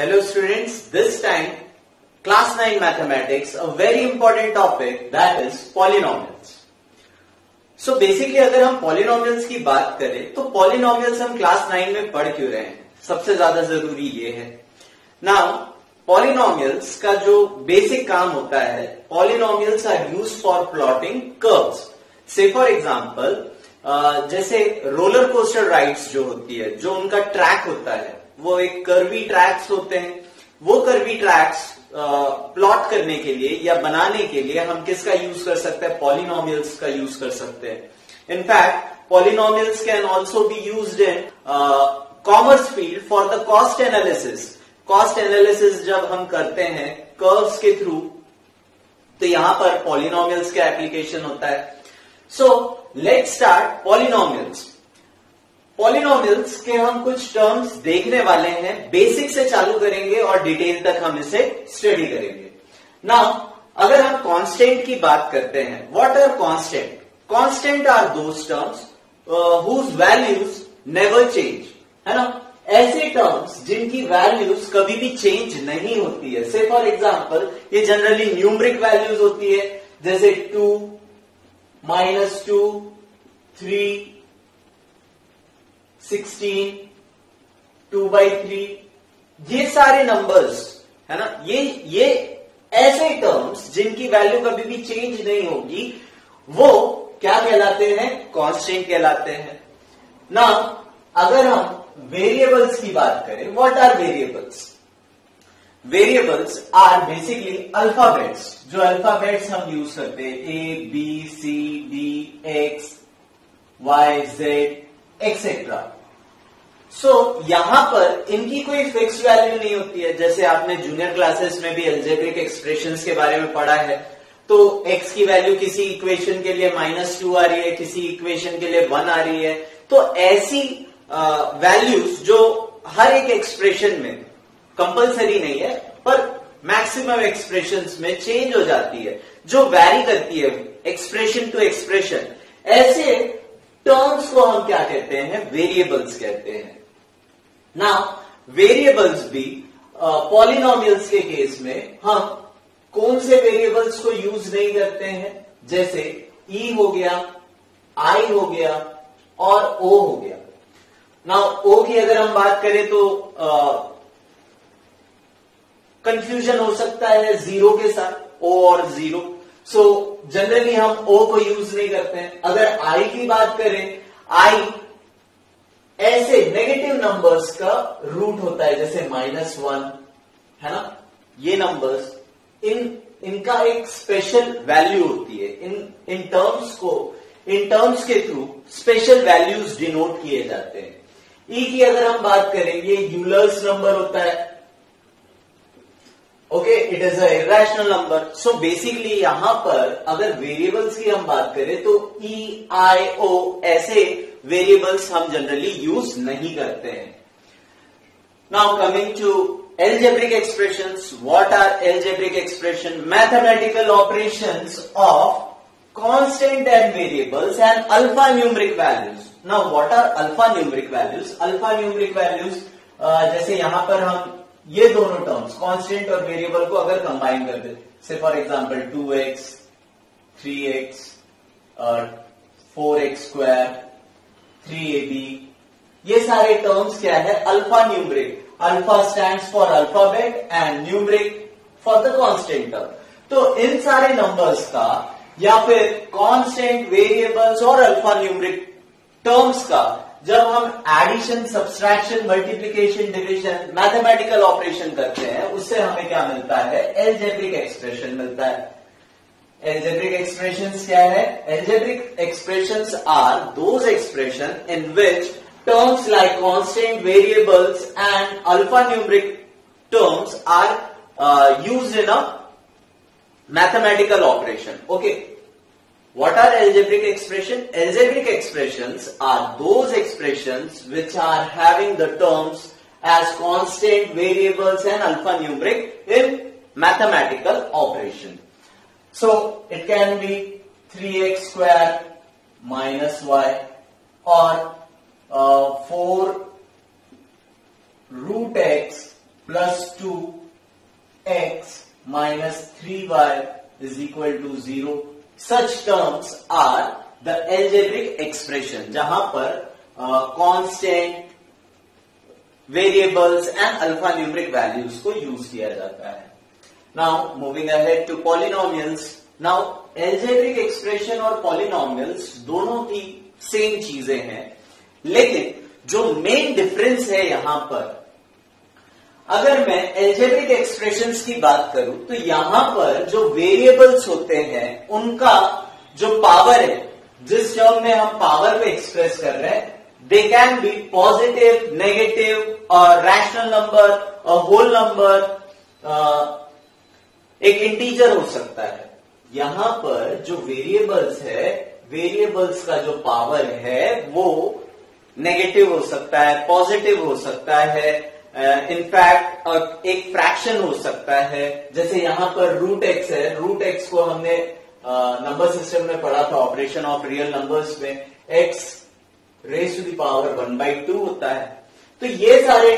Hello students, this time class 9 mathematics, a very important topic that is polynomials. So basically अगर हम polynomials की बात करें तो polynomials हम class 9 में पढ़ क्यों रहे हैं, सबसे ज्यादा जरूरी ये है. Now polynomials का जो basic काम होता है, polynomials are used for plotting curves. Say for example जैसे रोलर कोस्टर राइड्स जो होती है, जो उनका ट्रैक होता है वो एक कर्वी ट्रैक्स होते हैं. वो कर्वी ट्रैक्स प्लॉट करने के लिए या बनाने के लिए हम किसका यूज कर सकते हैं? पॉलिनोमियल्स का यूज कर सकते हैं. In fact polynomials can also be used in commerce field for the cost analysis. Cost analysis जब हम करते हैं कर्व्स के थ्रू, तो यहां पर पॉलिनोमियल्स का एप्लीकेशन होता है. So let's start polynomials. Polynomials के हम कुछ टर्म्स देखने वाले हैं, बेसिक से चालू करेंगे और डिटेल तक हम इसे स्टडी करेंगे. नाउ अगर हम कांस्टेंट की बात करते हैं, what are constant? Constant are those terms whose values never change, है ना. ऐसे टर्म्स जिनकी वैल्यूज कभी भी चेंज नहीं होती है. से फॉर एग्जांपल ये जनरली न्यूमरिक वैल्यूज होती है, जैसे 2, -2, 3, 16, 2/3, ये सारे नंबर्स, है ना. ये ऐसे टर्म्स जिनकी वैल्यू कभी भी चेंज नहीं होगी, वो क्या कहलाते हैं? कांस्टेंट कहलाते हैं. ना अगर हम वेरिएबल्स की बात करें, what are variables? Variables are basically alphabets, जो अल्फाबेट्स हम यूज करते हैं, A, B, C, D, X, Y, Z etcetera. So यहां पर इनकी कोई फिक्स वैल्यू नहीं होती है. जैसे आपने जूनियर क्लासेस में भी अलजेब्रिक एक्सप्रेशंस के बारे में पढ़ा है, तो x की वैल्यू किसी इक्वेशन के लिए -2 आ रही है, किसी इक्वेशन के लिए 1 आ रही है. तो ऐसी वैल्यूज जो हर एक एक्सप्रेशन में कंपलसरी नहीं है, पर मैक्सिमम एक्सप्रेशंस में चेंज हो जाती है, जो वैरी करती है एक्सप्रेशन टू एक्सप्रेशन, ऐसे टर्म्स को हम क्या कहते हैं? वेरिएबल्स कहते हैं. नाउ वेरिएबल्स भी पॉलिनोमियल्स के केस में हम कौन से वेरिएबल्स को यूज नहीं करते हैं? जैसे e हो गया, i हो गया और o हो गया. नाउ o की अगर हम बात करें तो कंफ्यूजन हो सकता है जीरो के साथ, o और जीरो. सो जनरली हम o को यूज नहीं करते हैं. अगर i की बात करें, i ऐसे नेगेटिव नंबर्स का रूट होता है, जैसे -1, है ना. ये नंबर्स इनका एक स्पेशल वैल्यू होती है. इन टर्म्स के थ्रू स्पेशल वैल्यूज डिनोट किए जाते हैं. e की अगर हम बात करें, ये यूलर्स नंबर होता है. Okay, it is a irrational number. So basically यहां पर अगर वेरिएबल्स की हम बात करें तो E, I, O ऐसे वेरिएबल्स हम जनरली यूज नहीं करते हैं. Now coming to algebraic expressions. What are algebraic expression? Mathematical operations of constant and variables and alphanumeric values. Now what are alphanumeric values? Alphanumeric values जैसे यहां पर हम ये दोनों टर्म्स कांस्टेंट और वेरिएबल को अगर कंबाइन कर दे, से for example 2x, 3x, 4x², 3ab, ये सारे टर्म्स क्या है? Alphanumeric. Alpha stands for alphabet and numeric for the constant term. तो इन सारे नंबर्स का या फिर कांस्टेंट, वेरिएबल्स और अल्फा न्यूमरिक टर्म्स का जब हम addition, subtraction, multiplication, division, mathematical operation करते हैं, उससे हमें क्या मिलता है? एल्जेब्रिक एक्सप्रेशन मिलता है. एल्जेब्रिक एक्सप्रेशंस क्या है? Algebraic expressions are those expression in which terms like constant, variables and alphanumeric terms are used in a mathematical operation. Okay, what are algebraic expressions? Algebraic expressions are those expressions which are having the terms as constant, variables and alphanumeric in mathematical operation. So it can be 3x² minus y or 4 root x plus 2x minus 3y is equal to 0. Such terms are the algebraic expression जहां पर constant, variables and alphanumeric values को use किया जाता है. Now moving ahead to polynomials. Now algebraic expression और polynomials दोनों की same चीजें हैं, लेकिन जो मेन डिफरेंस है यहां पर, अगर मैं एल्जेब्रिक एक्सप्रेशंस की बात करूं तो यहां पर जो वेरिएबल्स होते हैं उनका जो पावर है, जिस टर्म में हम पावर को एक्सप्रेस कर रहे हैं, they can be positive, negative, rational number, whole number, एक इंटीजर हो सकता है. यहां पर जो वेरिएबल्स है, वेरिएबल्स का जो पावर है वो नेगेटिव हो सकता है, पॉजिटिव हो सकता है, इनफैक्ट एक फ्रैक्शन हो सकता है. जैसे यहां पर रूट एक्स है, रूट एक्स को हमने नंबर सिस्टम में पढ़ा था ऑपरेशन ऑफ रियल नंबर्स में, X raise to the power 1/2 होता है. तो ये सारे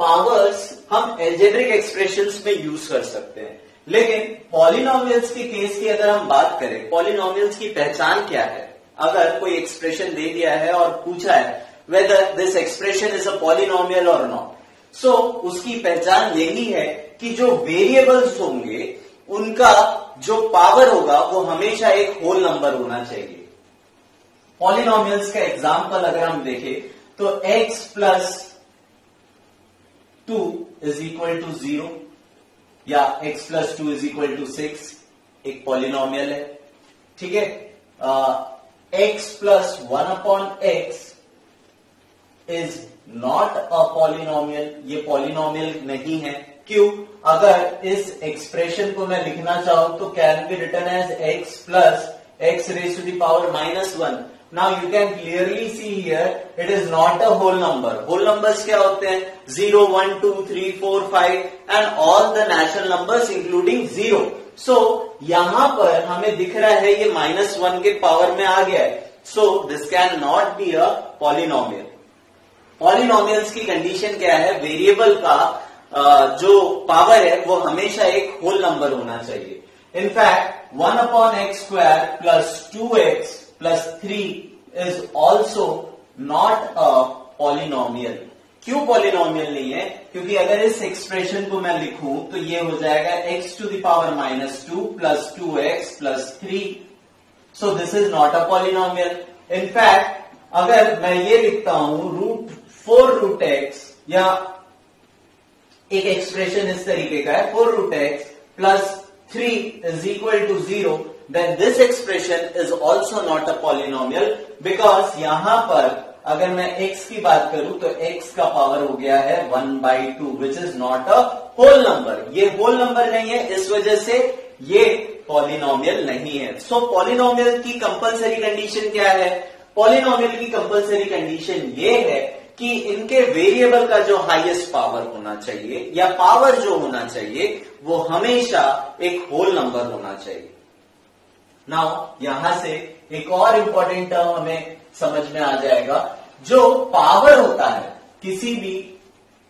पावर्स हम एल्जेब्रिक एक्सप्रेशंस में यूज कर सकते हैं. लेकिन पॉलिनोमियल्स के केस की अगर हम बात करें, पॉलिनोमियल्स की पहचान क्या है? अगर कोई एक्सप्रेशन दे दिया है और पूछा है whether this expression is a polynomial और नॉट, सो उसकी पहचान यही है कि जो वेरिएबल्स होंगे उनका जो पावर होगा वो हमेशा एक होल नंबर होना चाहिए. पॉलिनोमियल्स का एग्जाम्पल अगर हम देखें तो x plus 2 is equal to 0 या x plus 2 is equal to 6 एक पॉलिनोमियल है. ठीक है, x plus 1 upon x is not a polynomial. ये पॉलिनोमियल नहीं है. क्यों? अगर इस एक्सप्रेशन को मैं लिखना चाहूं तो can be written as x plus x raise to the power -1. Now you can clearly see here it is not a whole number. Whole numbers क्या होते हैं? 0, 1, 2, 3, 4, 5 and all the natural numbers including 0. So यहां पर हमें दिख रहा है ये -1 के पावर में आ गया है. So this can not be a polynomial. Polynomials की कंडीशन क्या है? वेरिएबल का जो पावर है वो हमेशा एक होल नंबर होना चाहिए. In fact 1 upon x square plus 2x plus 3 is also not a polynomial. क्यों पॉलिनोमियल नहीं है? क्योंकि अगर इस एक्सप्रेशन को मैं लिखूं तो ये हो जाएगा x to the power -2 plus 2x plus 3. So this is not a polynomial. In fact अगर मैं ये लिखता हूं √4√x या एक एक्सप्रेशन इस तरीके का है 4√x plus 3 is equal to 0, then this expression is also not a polynomial because यहां पर अगर मैं x की बात करूं तो x का पावर हो गया है 1/2 which is not a whole number. ये whole number नहीं है, इस वजह से ये पॉलिनोमियल नहीं है. सो पॉलिनोमियल की कंपलसरी कंडीशन क्या है? पॉलिनोमियल की कंपलसरी कंडीशन ये है कि इनके वेरिएबल का जो हाईएस्ट पावर होना चाहिए या पावर जो होना चाहिए वो हमेशा एक होल नंबर होना चाहिए. नाउ यहां से एक और इंपॉर्टेंट टर्म हमें समझ में आ जाएगा. जो पावर होता है किसी भी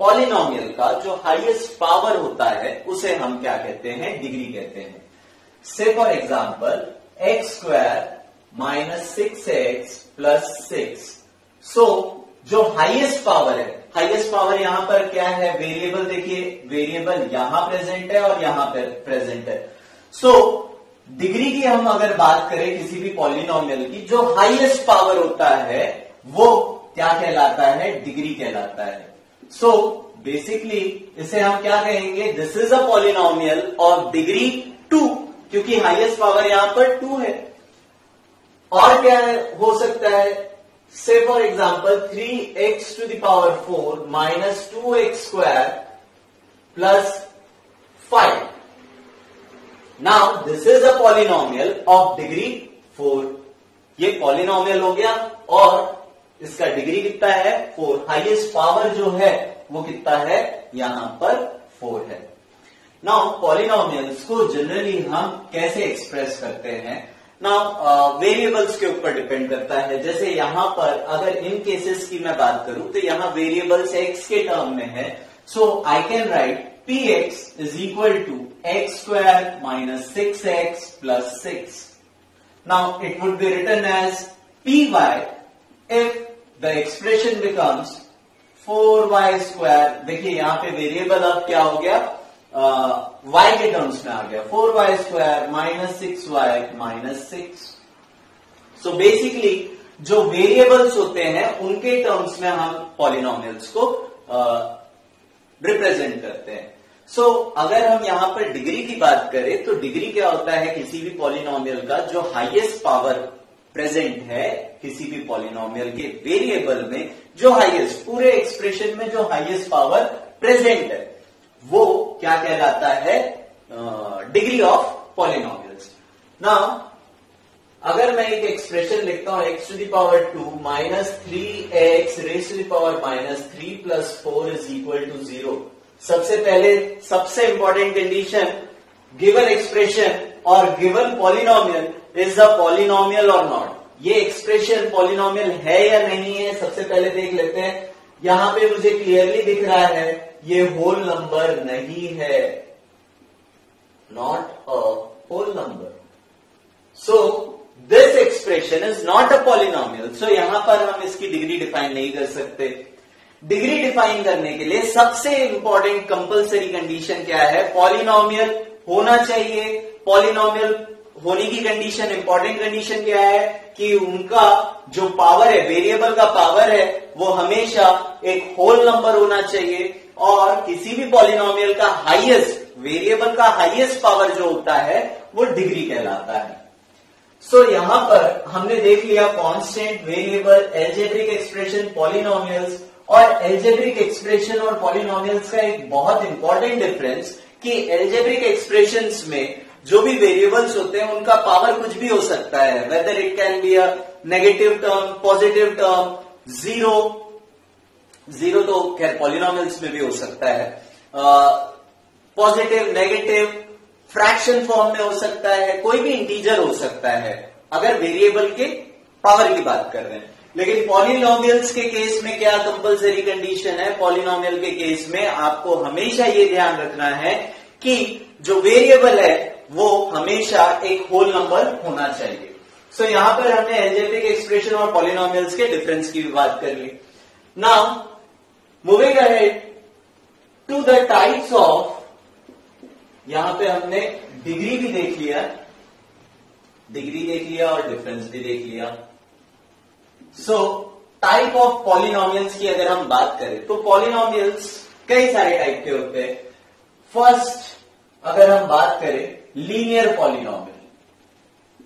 पॉलिनोमियल का, जो हाईएस्ट पावर होता है उसे हम क्या कहते हैं? डिग्री कहते हैं. से for example x² minus 6x plus 6. सो जो हाईएस्ट पावर है, हाईएस्ट पावर यहां पर क्या है? वेरिएबल देखिए, वेरिएबल यहां प्रेजेंट है और यहां पर प्रेजेंट है. सो डिग्री की हम अगर बात करें किसी भी पॉलिनोमियल की, जो हाईएस्ट पावर होता है वो क्या कहलाता है? डिग्री कहलाता है. सो बेसिकली इसे हम क्या कहेंगे? This is a polynomial of degree 2 क्योंकि हाईएस्ट पावर यहां पर 2 है. और क्या हो सकता है? Say for example 3x to the power 4 minus 2x square plus 5. Now this is a polynomial of degree 4. ये पॉलिनोमियल हो गया और इसका डिग्री कितना है? 4. हाईएस्ट पावर जो है वो कितना है? यहां पर 4 है. नाउ पॉलिनोमियल्स को जनरली हम कैसे एक्सप्रेस करते हैं? नाउ वेरिएबल्स के ऊपर डिपेंड करता है. जैसे यहां पर अगर इन केसेस की मैं बात करूं तो यहां वेरिएबल्स x के टर्म में है, So I can write px is equal to x square minus 6x plus 6. Now it would be written as py if the expression becomes 4y square. देखिए यहां पे वेरिएबल अब क्या हो गया, y के टर्म्स में आ गया, 4y square minus 6y minus 6. So basically जो वेरिएबल्स होते हैं उनके टर्म्स में हम पॉलिनोमियल्स को रिप्रेजेंट करते हैं. सो अगर हम यहां पर डिग्री की बात करें तो डिग्री क्या होता है, किसी भी पॉलिनोमियल का जो हाईएस्ट पावर प्रेजेंट है किसी भी पॉलिनोमियल के वेरिएबल में, जो हाईएस्ट पूरे एक्सप्रेशन में जो हाईएस्ट पावर प्रेजेंट है वो क्या कहलाता है, डिग्री ऑफ पॉलिनोमियल्स. नाउ अगर मैं एक एक्सप्रेशन लिखता हूं x to the power 2 minus 3x raise to the power minus 3 plus 4 is equal to 0. सबसे पहले सबसे इंपॉर्टेंट कंडीशन, गिवन एक्सप्रेशन और given polynomial is a polynomial और नॉट. ये एक्सप्रेशन पॉलिनोमियल है या नहीं है सबसे पहले देख लेते हैं. यहां पे मुझे क्लियरली दिख रहा है ये होल नंबर नहीं है, not a whole number. So this expression is not a polynomial. So यहां पर हम इसकी डिग्री डिफाइन नहीं कर सकते. डिग्री डिफाइन करने के लिए सबसे इंपॉर्टेंट कंपलसरी कंडीशन क्या है, पॉलिनोमियल होना चाहिए. पॉलिनोमियल होने की कंडीशन, इंपॉर्टेंट कंडीशन क्या है कि उनका जो पावर है, वेरिएबल का पावर है, वो हमेशा एक होल नंबर होना चाहिए. और किसी भी पॉलिनोमियल का हाईएस्ट, वेरिएबल का हाईएस्ट पावर जो होता है वो डिग्री कहलाता है. सो यहां पर हमने देख लिया constant, variable, algebraic expression, polynomials. और एल्जेब्रिक एक्सप्रेशन और पॉलिनोमियल्स का एक बहुत इंपॉर्टेंट डिफरेंस कि एल्जेब्रिक एक्सप्रेशंस में जो भी वेरिएबल्स होते हैं उनका पावर कुछ भी हो सकता है, whether it can be a negative term, positive term, zero तो खैर पॉलिनोमियल्स में भी हो सकता है, पॉजिटिव, नेगेटिव, फ्रैक्शन फॉर्म में हो सकता है, कोई भी इंटीजर हो सकता है अगर वेरिएबल के पावर की बात कर रहे हैं. लेकिन पॉलिनोमियल्स के केस में क्या कंपलसरी कंडीशन है, पॉलिनोमियल के केस में आपको हमेशा ये ध्यान रखना है कि जो वेरिएबल है वो हमेशा एक होल नंबर होना चाहिए. सो यहां पर हमने एल्जेब्रिक एक्सप्रेशन और पॉलिनोमियल्स के डिफरेंस की भी बात कर ली. Now moving ahead to the types of, यहां पे हमने डिग्री भी देख लिया, डिग्री देख लिया और डिफरेंस भी देख लिया. सो टाइप ऑफ पॉलिनोमियल्स की अगर हम बात करें तो पॉलिनोमियल्स कई सारे टाइप के होते हैं. फर्स्ट अगर हम बात करें linear polynomial.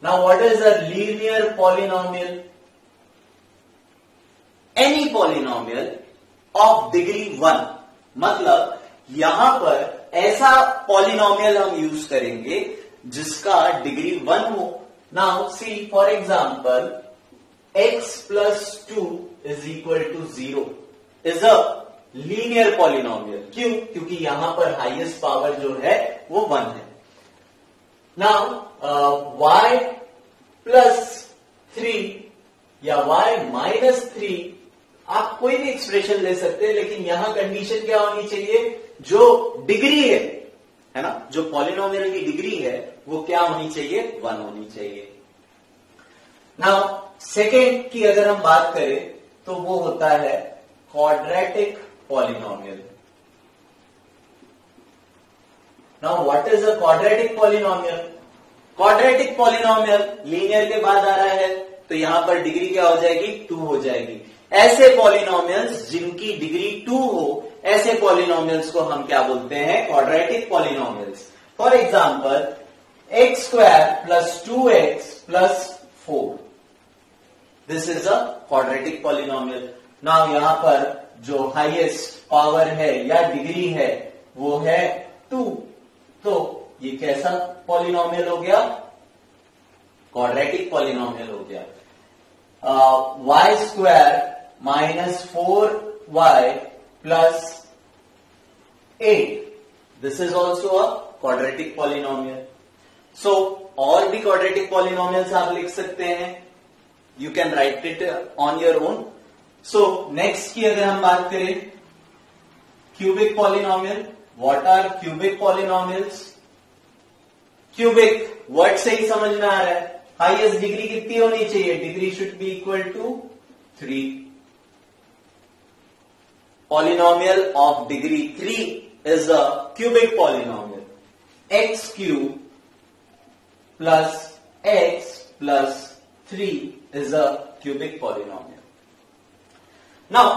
Now what is a linear polynomial? Any polynomial of degree 1. मतलब यहां पर ऐसा पॉलिनोमियल हम यूज करेंगे जिसका डिग्री 1 हो. Now see for example x plus 2 is equal to 0 is a linear polynomial. क्यों? क्योंकि यहां पर हाईएस्ट पावर जो है वो 1 है. नाउ y plus 3 या y minus 3, आप कोई भी एक्सप्रेशन ले सकते हैं, लेकिन यहां कंडीशन क्या होनी चाहिए, जो डिग्री है ना, जो पॉलिनोमियल की डिग्री है वो क्या होनी चाहिए, 1 होनी चाहिए. नाउ सेकेंड की अगर हम बात करें तो वो होता है quadratic polynomial. Now what is a quadratic polynomial? Quadratic polynomial linear के बाद आ रहा है तो यहां पर डिग्री क्या हो जाएगी, 2 हो जाएगी. ऐसे पॉलिनोमियल्स जिनकी डिग्री 2 हो, ऐसे पॉलिनोमियल्स को हम क्या बोलते हैं, quadratic polynomials. For example x square plus 2x plus 4, this is a quadratic polynomial. Now यहां पर जो हाईएस्ट पावर है या डिग्री है वो है 2, तो ये कैसा पॉलिनोमियल हो गया, क्वाड्रेटिक पॉलिनोमियल हो गया. y square minus 4y plus 8, this is also a quadratic polynomial. So और भी क्वाड्रेटिक पॉलिनोमियल्स आप लिख सकते हैं, you can write it on your own. So next की अगर हम बात करें cubic polynomial. What are cubic polynomials? Cubic word से ही समझ में आ रहा है, हाईएस्ट डिग्री कितनी होनी चाहिए? Degree should be equal to 3. Polynomial of degree 3 is a cubic polynomial. X cube plus x plus 3 is a cubic polynomial. Now,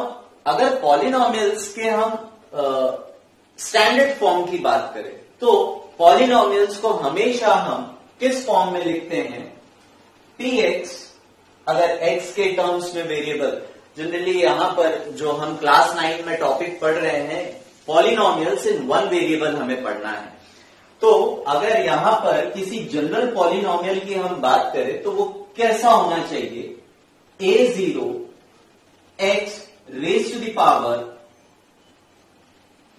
अगर polynomials के हम स्टैंडर्ड फॉर्म की बात करें तो पॉलिनोमियल्स को हमेशा हम किस फॉर्म में लिखते हैं? px, अगर x के टर्म्स में वेरिएबल, जनरली यहां पर जो हम क्लास 9 में टॉपिक पढ़ रहे हैं पॉलिनोमियल्स इन वन वेरिएबल हमें पढ़ना है, तो अगर यहां पर किसी जनरल पॉलिनोमियल की हम बात करें तो वो कैसा होना चाहिए? a0 x raise to the power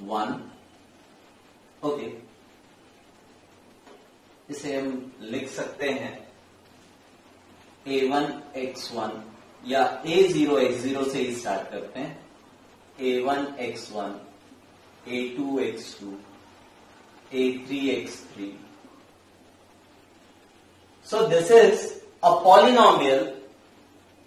1. Okay, इसे हम लिख सकते हैं a1 x1 या a0 x0 से ही स्टार्ट करते हैं. a1 x1, a2 x2, a3 x3. So this is a polynomial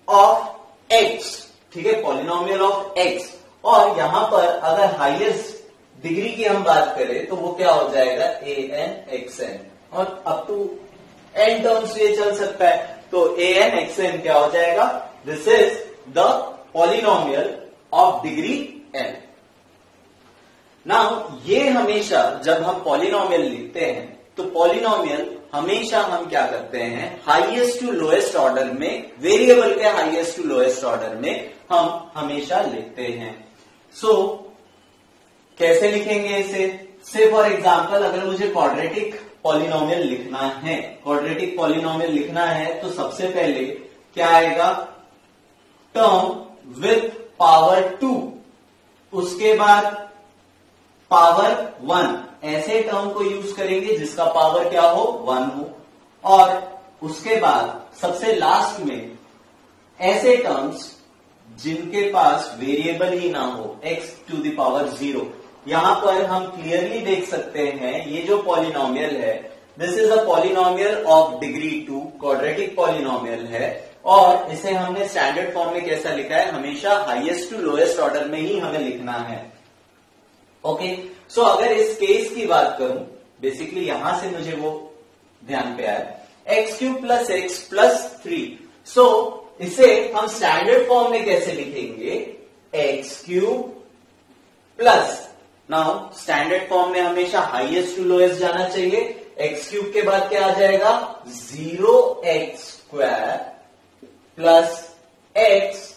of x. ठीक है, पॉलिनोमियल ऑफ x. और यहां पर अगर हाईएस्ट डिग्री की हम बात करें तो वो क्या हो जाएगा? an xn, और अप टू n टर्म्स ये चल सकता है, तो an xn क्या हो जाएगा? This is the polynomial of degree n. Now ये हमेशा जब हम पॉलिनोमियल लिखते हैं तो पॉलिनोमियल हमेशा हम क्या करते हैं? हाईएस्ट टू लोएस्ट ऑर्डर में, वेरिएबल के हाईएस्ट टू लोएस्ट ऑर्डर में हम हमेशा लिखते हैं. सो कैसे लिखेंगे इसे? से फॉर एग्जांपल अगर मुझे क्वाड्रेटिक पॉलिनोमियल लिखना है, क्वाड्रेटिक पॉलिनोमियल लिखना है तो सबसे पहले क्या आएगा? टर्म विथ पावर 2, उसके बाद पावर 1. ऐसे टर्म को यूज करेंगे जिसका पावर क्या हो? 1 हो. और उसके बाद सबसे लास्ट में ऐसे टर्म्स जिनके पास वेरिएबल ही ना हो, x टू द पावर 0. यहां पर हम क्लियरली देख सकते हैं ये जो पॉलिनोमियल है, this is a polynomial of degree 2, quadratic polynomial है, और इसे हमने स्टैंडर्ड फॉर्म में कैसा लिखा है? हमेशा हाईएस्ट टू लोएस्ट ऑर्डर में ही हमें लिखना है. ओके, सो अगर इस केस की बात करूं, बेसिकली यहां से मुझे वो ध्यान पे आया, x cube plus x plus 3. सो इसे हम स्टैंडर्ड फॉर्म में कैसे लिखेंगे? X cube plus, now standard form में हमेशा हाईएस्ट टू लोएस्ट जाना चाहिए. एक्स क्यूब के बाद क्या आ जाएगा? 0x square plus x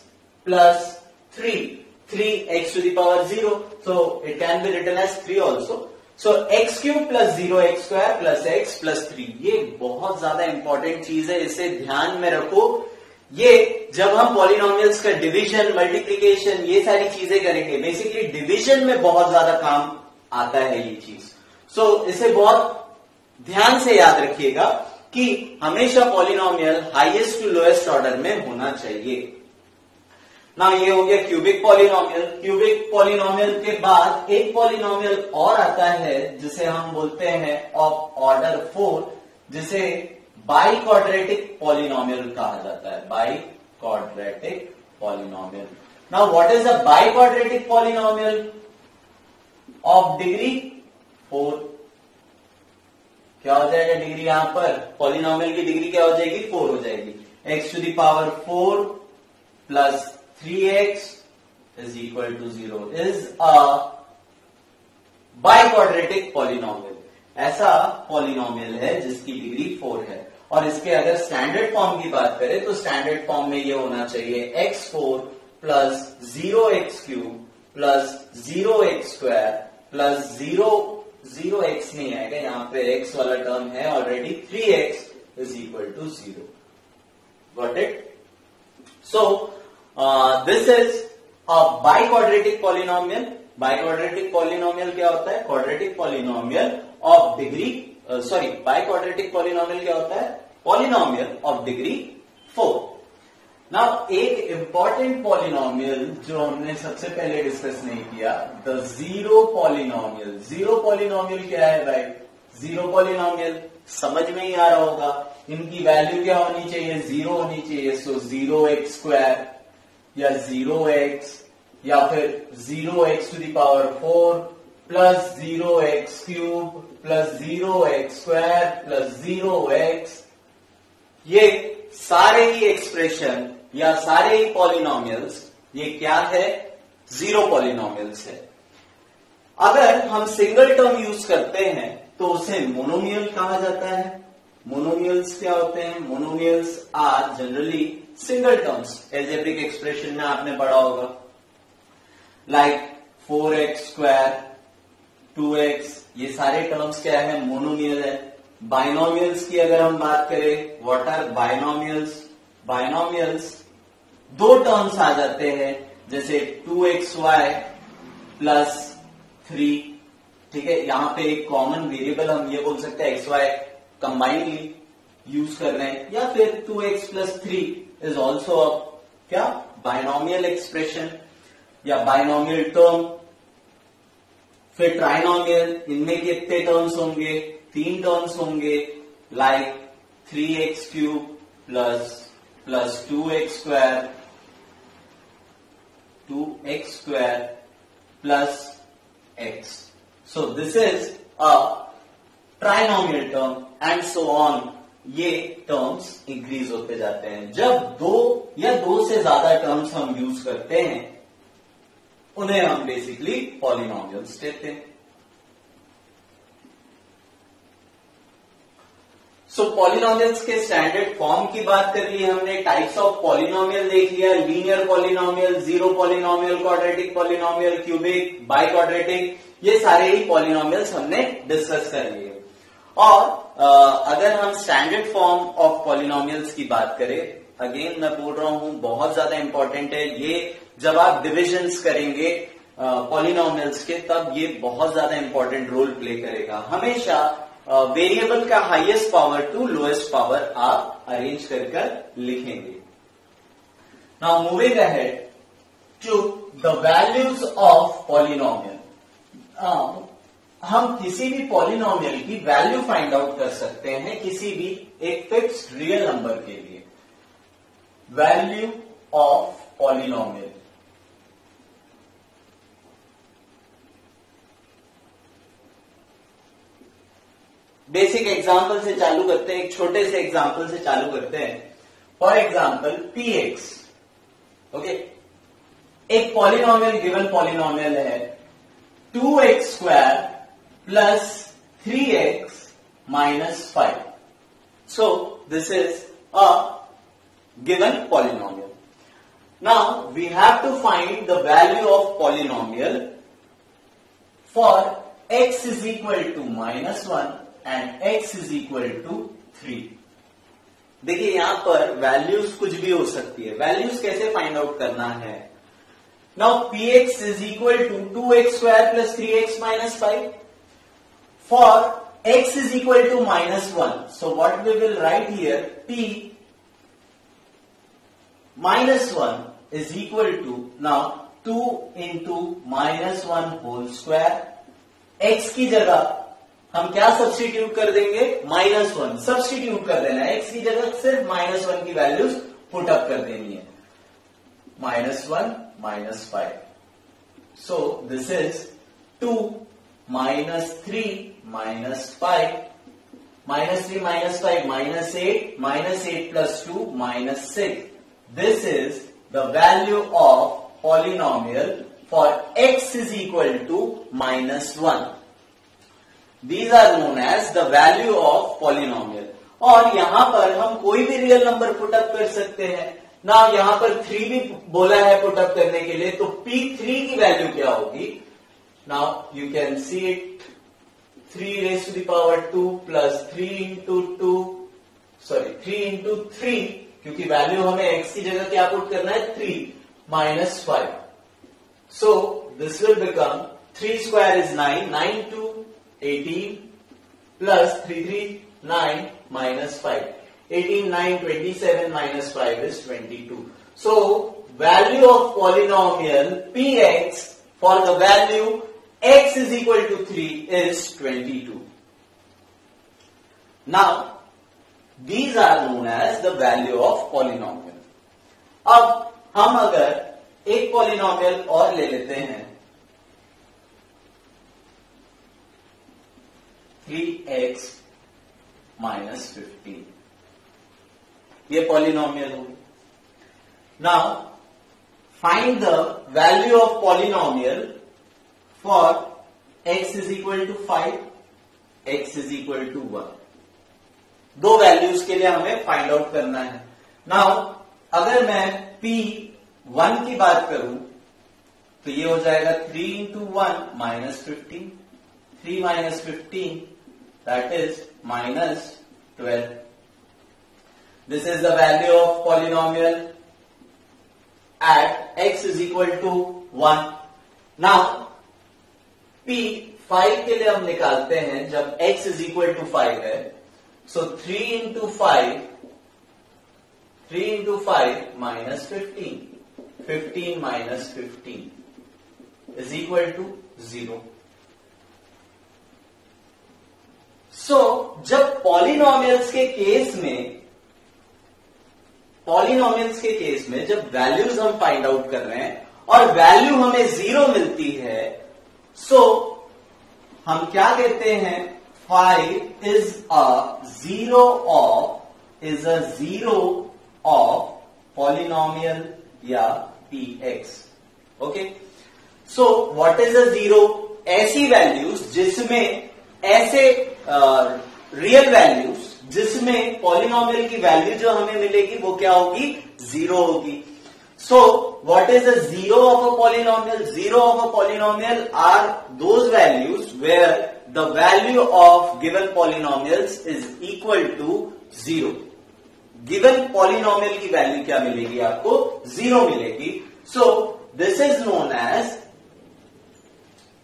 plus 3. 3x to the power 0, so it can be written as 3 also. So x cube plus 0x square plus x plus 3. ये बहुत ज्यादा इंपॉर्टेंट चीज है, इसे ध्यान में रखो. ये जब हम पॉलिनोमियल्स का डिवीजन, मल्टीप्लिकेशन, ये सारी चीजें करेंगे, बेसिकली डिवीजन में बहुत ज्यादा काम आता है ये चीज. सो इसे बहुत ध्यान से याद रखिएगा कि हमेशा polynomial highest to lowest order में होना चाहिए. ना ये हो गया क्यूबिक पॉलिनोमियल. क्यूबिक पॉलिनोमियल के बाद एक पॉलिनोमियल और आता है जिसे हम बोलते हैं ऑफ ऑर्डर 4, जिसे बाई क्वाड्रेटिक पॉलिनोमियल कहा जाता है. By quadratic polynomial. Now what is a by quadratic polynomial of degree 4? क्या हो जाएगा डिग्री? यहां पर पॉलिनोमियल की डिग्री क्या हो जाएगी? 4 हो जाएगी. X to the power 4 plus 3x is equal to 0 is a biquadratic polynomial. ऐसा पॉलिनोमियल है जिसकी डिग्री 4 है. और इसके अगर स्टैंडर्ड फॉर्म की बात करें तो स्टैंडर्ड फॉर्म में ये होना चाहिए x4 plus 0x cube plus 0x square plus 0x नहीं आएगा, यहां पे x वाला टर्म है already. 3x is equal to 0. Got it? So this is a biquadratic polynomial. Biquadratic polynomial क्या होता है? Quadratic polynomial of degree biquadratic polynomial क्या होता है? Polynomial of degree 4. नाउ एक इंपॉर्टेंट पॉलिनोमियल जो हमने सबसे पहले डिस्कस नहीं किया, the zero polynomial. Zero polynomial क्या है भाई? जीरो पॉलिनोमियल समझ में ही आ रहा होगा, इनकी वैल्यू क्या होनी चाहिए? जीरो होनी चाहिए। सो 0x² या 0x या फिर 0x⁴ plus 0x³ plus 0x² plus 0x, ये सारे ही एक्सप्रेशन या सारे ही पॉलिनोमियल्स ये क्या है? जीरो पॉलिनोमियल्स है। अगर हम सिंगल टर्म यूज करते हैं तो उसे मोनोमियल कहा जाता है। मोनोमियल्स क्या होते हैं? Monomials are generally single terms. Algebraic expression में आपने पढ़ा होगा, लाइक 4x², 2x, ये सारे टर्म्स क्या है? मोनोमियल है। बाइनोमियल्स की अगर हम बात करें, व्हाट आर बाइनोमियल्स? बाइनोमियल्स दो टर्म्स आ जाते हैं, जैसे 2xy प्लस 3, ठीक है। यहां पे एक कॉमन वेरिएबल हम ये बोल सकते हैं xy कंबाइनली यूज कर रहे हैं, या फिर 2x प्लस 3 इज ऑल्सो क्या? बाइनोमियल एक्सप्रेशन या बाइनोमियल टर्म। फिर ट्राइनोमियल, इनमें कितने टर्म्स होंगे? 3 टर्म्स होंगे, like 3x³ plus 2x² plus x. So this is a trinomial term and so on. ये टर्म्स इंक्रीज होते जाते हैं। जब दो या दो से ज्यादा टर्म्स हम यूज करते हैं उन्हें हम बेसिकली पॉलिनोमियल्स कहते हैं। सो पॉलिनोमियल्स के स्टैंडर्ड फॉर्म की बात कर ली हमने, टाइप्स ऑफ पॉलिनोमियल देख लिया, linear polynomial, zero polynomial, quadratic polynomial, cubic, by quadratic, ये सारे ही पॉलिनोमियल्स हमने डिस्कस कर लिए। और अगर हम स्टैंडर्ड फॉर्म ऑफ पॉलिनोमियल्स की बात करें, अगेन मैं बोल रहा हूं बहुत ज्यादा इंपॉर्टेंट है ये, जब आप डिविजन्स करेंगे पॉलिनोमियल्स के तब ये बहुत ज्यादा इंपॉर्टेंट रोल प्ले करेगा। हमेशा वेरिएबल का highest power to lowest power आप अरेंज कर लिखेंगे। Now moving ahead to the values of polynomial. हम किसी भी पॉलिनोमियल की वैल्यू फाइंड आउट कर सकते हैं किसी भी एक फिक्स्ड रियल नंबर के लिए। Value of polynomial, basic example से चालू करते हैं, एक छोटे से एग्जांपल से चालू करते हैं। फॉर एग्जांपल px, ओके, एक पॉलिनोमियल, गिवन पॉलिनोमियल है 2x² plus 3x minus 5. So this is a given polynomial. Now we have to find the value of polynomial for x is equal to -1 and x is equal to 3. देखिए यहां पर values कुछ भी हो सकती है। Values कैसे find out करना है? Now px is equal to 2x² plus 3x minus 5. For x is equal to -1. So what we will write here, p -1 is equal to, now 2 into -1 whole square. x की जगह हम क्या substitute कर देंगे? -1 substitute कर देना है। x की जगह सिर्फ -1 की वैल्यूज पुट अप कर देनी है। -1 -5. So this is 2 minus 3 minus 5, minus 3 minus 5 minus 8, minus 8 plus 2 minus 6. This is the value of polynomial for x is equal to -1. These are known as the value of polynomial. और यहां पर हम कोई भी real number put up कर सकते हैं ना। यहां पर 3 भी बोला है पुट अप करने के लिए, तो p3 की वैल्यू क्या होगी? Now you can see it, 3 raised to the power 2 plus 3 into 3, क्योंकि वैल्यू हमें x की जगह क्या पुट करना है? 3 minus 5. So this will become 3 square is 9, 9 to 18 plus 3 3 9 minus 5. 18 9 27 minus 5 is 22. So value of polynomial px for the value x is equal to 3 is 22. Now these are known as the value of polynomial. अब हम अगर एक polynomial और ले लेते हैं 3x minus 15, ये polynomial होगी. Now find the value of polynomial for x is equal to 5, x is equal to 1. दो वैल्यूज के लिए हमें फाइंड आउट करना है. नाउ अगर मैं p1 की बात करूं तो ये हो जाएगा 3 into 1 minus 15. 3 minus 15 that is minus 12. This is the value of polynomial at x is equal to 1. Now p 5 के लिए हम निकालते हैं जब x is equal to 5 है. So 3 into 5 minus 15. 15 minus 15 is equal to 0. So जब polynomials के case में जब वैल्यूज हम फाइंड आउट कर रहे हैं और वैल्यू हमें 0 मिलती है, सो हम क्या कहते हैं 5 is a zero of polynomial या px. Okay, so what is a zero? ऐसी वैल्यूज जिसमें ऐसे रियल वैल्यूज जिसमें पॉलिनॉमियल की वैल्यू जो हमें मिलेगी वो क्या होगी? 0 होगी. So what is the zero of a polynomial? Zero of a polynomial are those values where the value of given polynomials is equal to 0. Given polynomial की वैल्यू क्या मिलेगी? आपको 0 मिलेगी. So this is known as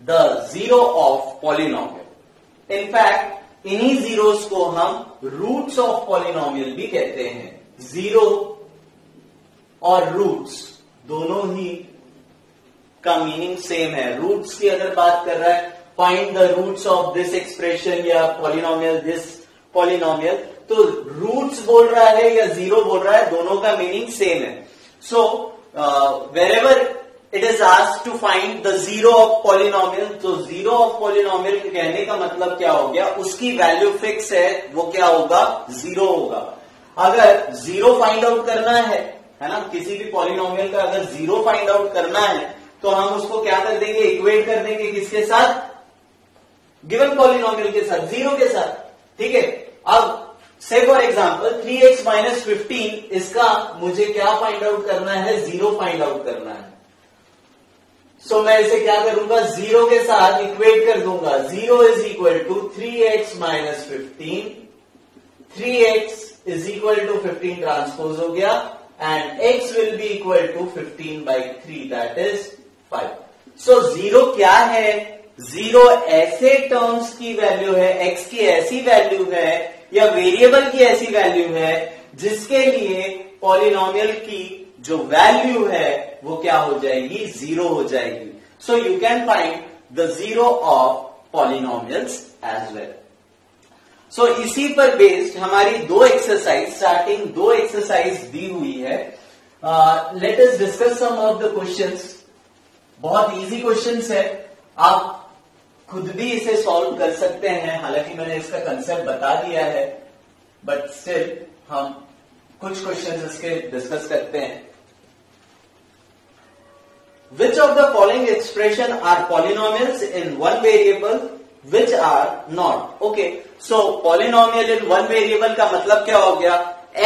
the zero of polynomial. In fact इन्हीं zeros को हम roots of polynomial भी कहते हैं. जीरो और रूट्स दोनों ही का मीनिंग सेम है. रूट्स की अगर बात कर रहा है, find the roots of this expression या पॉलिनॉमियल, दिस पॉलिनॉमियल, तो रूट्स बोल रहा है या जीरो बोल रहा है, दोनों का मीनिंग सेम है. So wherever it is asked to find the zero of polynomial, तो जीरो ऑफ पॉलिनॉमियल कहने का मतलब क्या हो गया? उसकी वैल्यू फिक्स है, वो क्या होगा? 0 होगा. अगर जीरो फाइंड आउट करना है ना, किसी भी पॉलिनॉमियल का अगर जीरो फाइंड आउट करना है तो हम उसको क्या कर देंगे? इक्वेट कर देंगे किसके साथ? गिवन पॉलिनॉमियल के साथ, जीरो के साथ. ठीक है. अब से फॉर एग्जाम्पल 3x minus 15, इसका मुझे क्या फाइंड आउट करना है? जीरो फाइंड आउट करना है. सो मैं इसे क्या करूंगा? जीरो के साथ इक्वेट कर दूंगा. 0 is equal to 3x minus 15. 3x is equal to 15 transpose हो गया and x will be equal to 15 by 3 that is 5. So zero क्या है? जीरो ऐसे टर्म्स की वैल्यू है, x की ऐसी वैल्यू है या वेरिएबल की ऐसी वैल्यू है जिसके लिए पॉलिनॉमियल की जो वैल्यू है वो क्या हो जाएगी? 0 हो जाएगी. So you can find the zero of polynomials as well. So इसी पर बेस्ड हमारी दो एक्सरसाइज, स्टार्टिंग दो एक्सरसाइज दी हुई है. Let us discuss some of the questions. बहुत इजी क्वेश्चंस है, आप खुद भी इसे सॉल्व कर सकते हैं. हालांकि मैंने इसका कंसेप्ट बता दिया है, बट स्टिल हम कुछ क्वेश्चंस इसके डिस्कस करते हैं. Which of the following expression are polynomials in one variable which are not? Okay, so polynomial in one variable का मतलब क्या हो गया?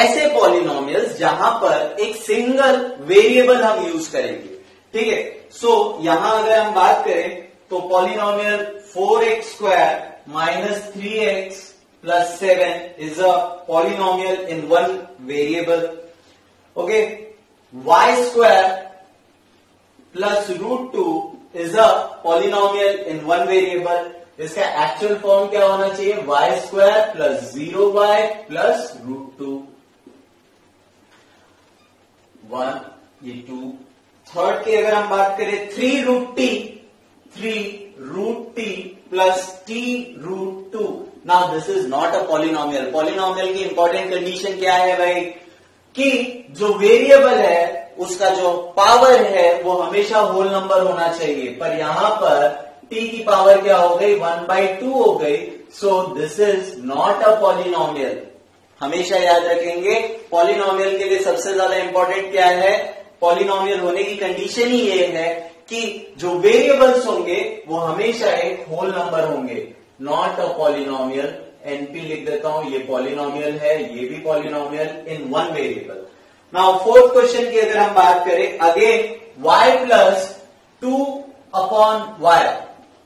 ऐसे polynomials जहां पर एक सिंगल वेरिएबल हम यूज करेंगे. ठीक है. सो यहां अगर हम बात करें तो polynomial 4x square minus 3x plus 7 is a polynomial in one variable. Okay, y square plus root 2 is a polynomial in one variable. इसका एक्चुअल फॉर्म क्या होना चाहिए? y square plus 0y plus root 2. 1 ये 2। Third की अगर हम बात करें 3 root T plus T root 2। Now this is not a polynomial. Polynomial की इंपॉर्टेंट कंडीशन क्या है भाई, कि जो वेरिएबल है उसका जो पावर है वो हमेशा होल नंबर होना चाहिए, पर यहां पर t की पावर क्या हो गई, 1/2 हो गई। सो this is not a polynomial. हमेशा याद रखेंगे पॉलिनोमियल के लिए सबसे ज्यादा इंपॉर्टेंट क्या है, पॉलिनोमियल होने की कंडीशन ही ये है कि जो वेरिएबल्स होंगे वो हमेशा एक होल नंबर होंगे, नॉट अ पॉलिनोमियल। एनपी लिख देता हूं, ये पॉलिनोमियल है, ये भी polynomial in one variable. Now fourth question की अगर हम बात करें, again y plus 2 upon y,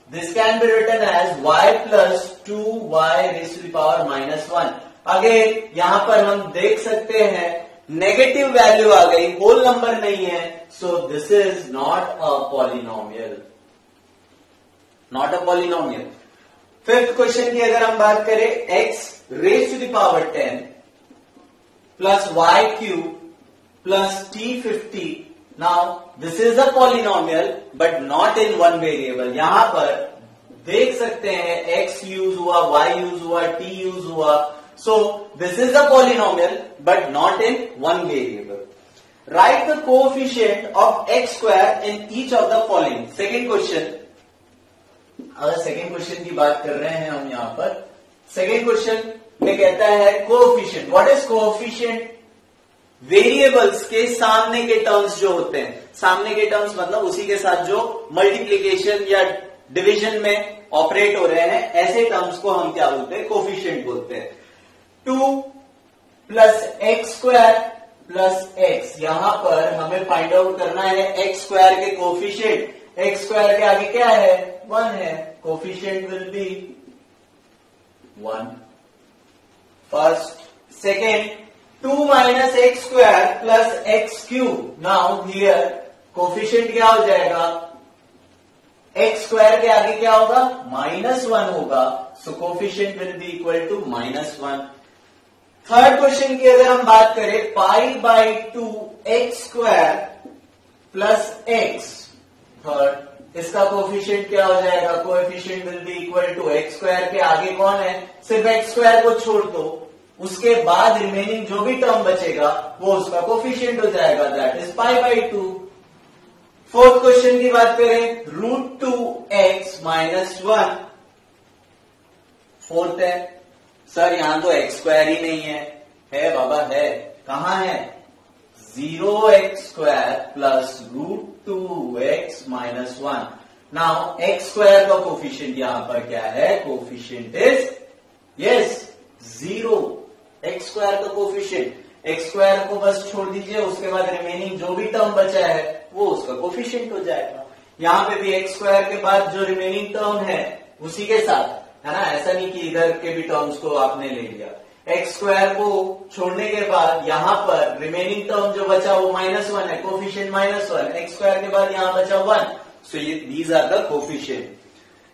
this can be written as y plus 2y raise to the power -1। Again यहां पर हम देख सकते हैं नेगेटिव वैल्यू आ गई, होल नंबर नहीं है, so this is not a polynomial, not a polynomial. Fifth question की अगर हम बात करें, x raise to the power 10 plus y cube plus t50। Now this is a polynomial but not in one variable. यहां पर देख सकते हैं x यूज हुआ, y यूज हुआ, t यूज हुआ, so this is a polynomial but not in one variable. Write the coefficient of x square in each of the following. Second question, अगर second question की बात कर रहे हैं हम यहां पर, सेकेंड क्वेश्चन में कहता है coefficient. What is coefficient? Variables के सामने के टर्म्स जो होते हैं, सामने के टर्म्स मतलब उसी के साथ जो मल्टीप्लीकेशन या डिवीजन में ऑपरेट हो रहे हैं, ऐसे टर्म्स को हम क्या बोलते हैं, कोएफिशिएंट बोलते हैं। 2 plus x square plus x, यहां पर हमें फाइंड आउट करना है एक्स स्क्वायर के कोएफिशिएंट। एक्स स्क्वायर के आगे क्या है, 1 है, coefficient will B 1 first. Second, 2 minus x square plus x cube. Now here coefficient क्या हो जाएगा, एक्स स्क्वायर के आगे क्या होगा, -1 होगा, so coefficient will be equal to -1। Third question की अगर हम बात करें, π/2 x square plus x, third इसका कोएफिशिएंट क्या हो जाएगा, coefficient will be equal to x square के आगे कौन है, सिर्फ एक्स स्क्वायर को छोड़ दो, उसके बाद रिमेनिंग जो भी टर्म बचेगा वो उसका कोएफिशिएंट हो जाएगा, दैट इज π/2। फोर्थ क्वेश्चन की बात करें, √2x - 1, फोर्थ है, सर यहां तो एक्स स्क्वायर ही नहीं है बाबा, है, कहां है, 0x square plus √2x - 1। Now x square का कोएफिशिएंट यहां पर क्या है, coefficient is yes 0, x square का कोएफिशिएंट, एक्स स्क्वायर को बस छोड़ दीजिए, उसके बाद रिमेनिंग जो भी टर्म बचा है वो उसका कोएफिशिएंट हो जाएगा। यहां पे भी एक्स स्क्वायर के बाद जो रिमेनिंग टर्म है उसी के साथ है ना, ऐसा नहीं कि इधर के भी टर्म्स को आपने ले लिया, एक्स स्क्वायर को छोड़ने के बाद यहां पर रिमेनिंग टर्म जो बचा वो -1 है, कोएफिशिएंट -1, एक्स स्क्वायर के बाद यहां बचा 1, सो ये these are the coefficient.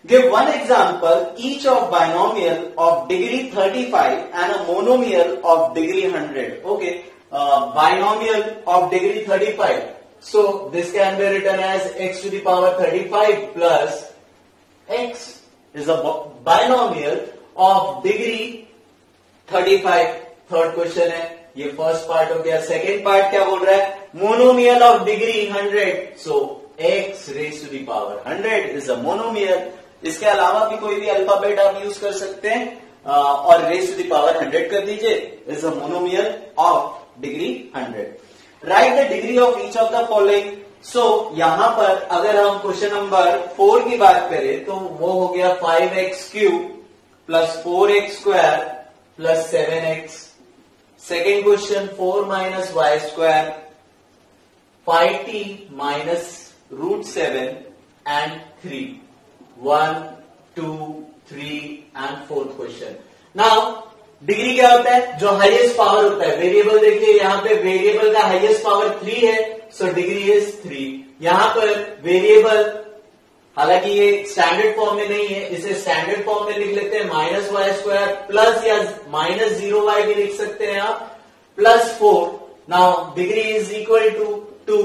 Give one example each of binomial of degree 35 and a monomial of degree 100. Okay, binomial of degree 35. So this can be written as x to the power 35 plus x is a binomial of degree 35. Third question है, ये first part हो गया। Second part क्या बोल रहा है, monomial of degree 100. So x raised to the power 100 is a monomial. इसके अलावा भी कोई भी अल्फाबेट आप यूज कर सकते हैं और रेज़ टू द पावर 100 कर दीजिए, is a monomial of degree 100। Right the degree of each of the following. So यहां पर अगर हम क्वेश्चन नंबर 4 की बात करें तो वो हो गया 5x cube plus 4x square plus 7x। Second question 4 minus Y square, 5t माइनस √7 and 3, 1, 2, 3 and fourth question. Now degree क्या होता है, जो हाईएस्ट पावर होता है, वेरिएबल देखिए यहां पे वेरिएबल का हाईएस्ट पावर 3 है, सो डिग्री इज 3। यहां पर वेरिएबल, हालांकि ये स्टैंडर्ड फॉर्म में नहीं है, इसे स्टैंडर्ड फॉर्म में लिख लेते हैं, -y² प्लस या -0y भी लिख सकते हैं आप, plus 4। Now degree is equal to 2।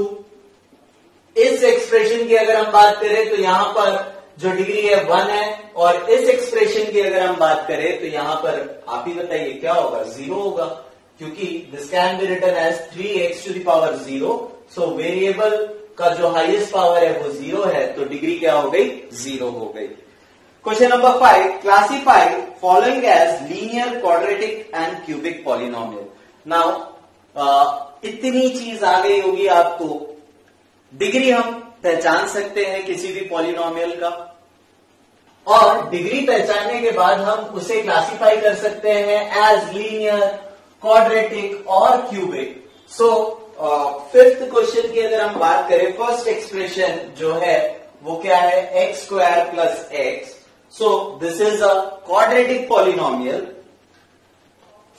इस एक्सप्रेशन की अगर हम बात करें तो यहां पर जो डिग्री है 1 है, और इस एक्सप्रेशन की अगर हम बात करें तो यहां पर आप ही बताइए क्या होगा, 0 होगा, क्योंकि this can be written as 3x to the power 0। So variable का जो हाईएस्ट पावर है वो 0 है, तो डिग्री क्या हो गई, 0 हो गई। Question number 5, classify following as linear, quadratic and cubic polynomial. Now इतनी चीज आ गई होगी आपको, डिग्री हम पहचान सकते हैं किसी भी पॉलिनोमियल का, और डिग्री पहचानने के बाद हम उसे क्लासिफाई कर सकते हैं एज लीनियर, क्वाड्रेटिक और क्यूबिक। सो फिफ्थ क्वेश्चन की अगर हम बात करें, फर्स्ट एक्सप्रेशन जो है वो क्या है, x square plus x. So this is a quadratic polynomial.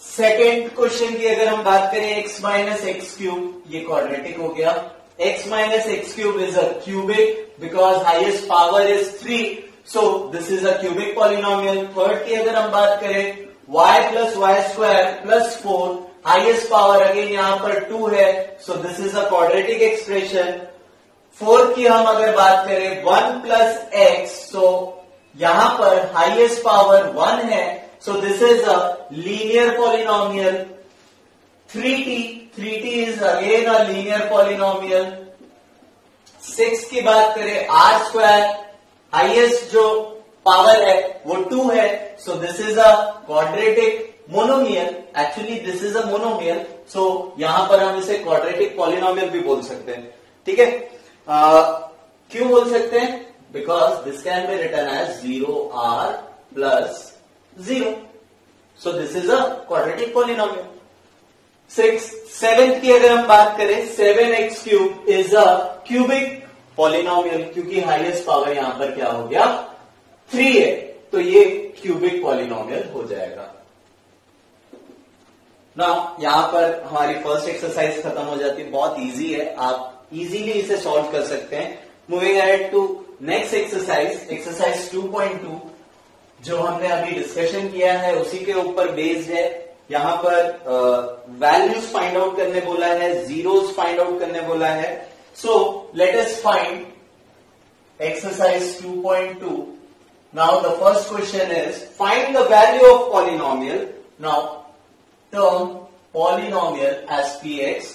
Second question की अगर हम बात करें, एक्स माइनस एक्स क्यूब, ये क्वाड्रेटिक हो गया। x minus x cube is a cubic because highest power is 3, so this is a cubic polynomial। Third की अगर हम बात करें, y plus y square plus 4, highest power again यहां पर 2 है, so this is a quadratic expression। Fourth की हम अगर बात करें, 1 plus x, so यहां पर highest power 1 है, so this is a linear polynomial। 3t is again a linear polynomial। 6 की बात करें, r स्क्वायर, हाईएस्ट जो पावर है वो 2 है, so this is a quadratic monomial. Actually this is a monomial, so यहां पर हम इसे क्वाड्रेटिक पॉलिनोमियल भी बोल सकते हैं, ठीक है। क्यों बोल सकते हैं, because this can be written as 0r plus 0, so this is a quadratic polynomial. Seventh की अगर हम बात करें, 7x cube is a cubic polynomial, क्योंकि हाईएस्ट पावर यहां पर क्या हो गया, 3 है, तो ये क्यूबिक पॉलिनोमियल हो जाएगा। ना यहां पर हमारी फर्स्ट एक्सरसाइज खत्म हो जाती है, बहुत इजी है, आप इजीली इसे सॉल्व कर सकते हैं। Moving ahead to next exercise, exercise 2.2, जो हमने अभी डिस्कशन किया है उसी के ऊपर बेस्ड है। यहां पर वैल्यूज फाइंड आउट करने बोला है, जीरोस फाइंड आउट करने बोला है। So let us find exercise 2.2। Now the first question is find the value of polynomial. Now term polynomial as px,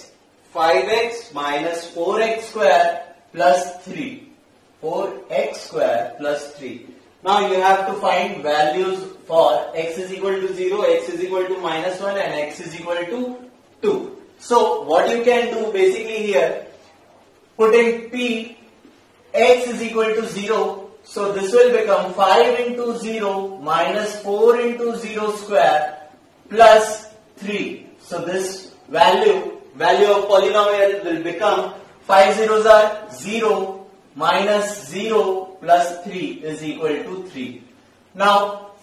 5x minus 4x square plus 3, 4x square plus 3। Now you have to find values for x is equal to 0, x is equal to -1 and x is equal to 2. So what you can do basically here, putting p, x is equal to 0, so this will become 5 into 0 minus 4 into 0 square plus 3. So this value of polynomial will become 5 zeros are 0 minus 0 plus 3 is equal to 3. Now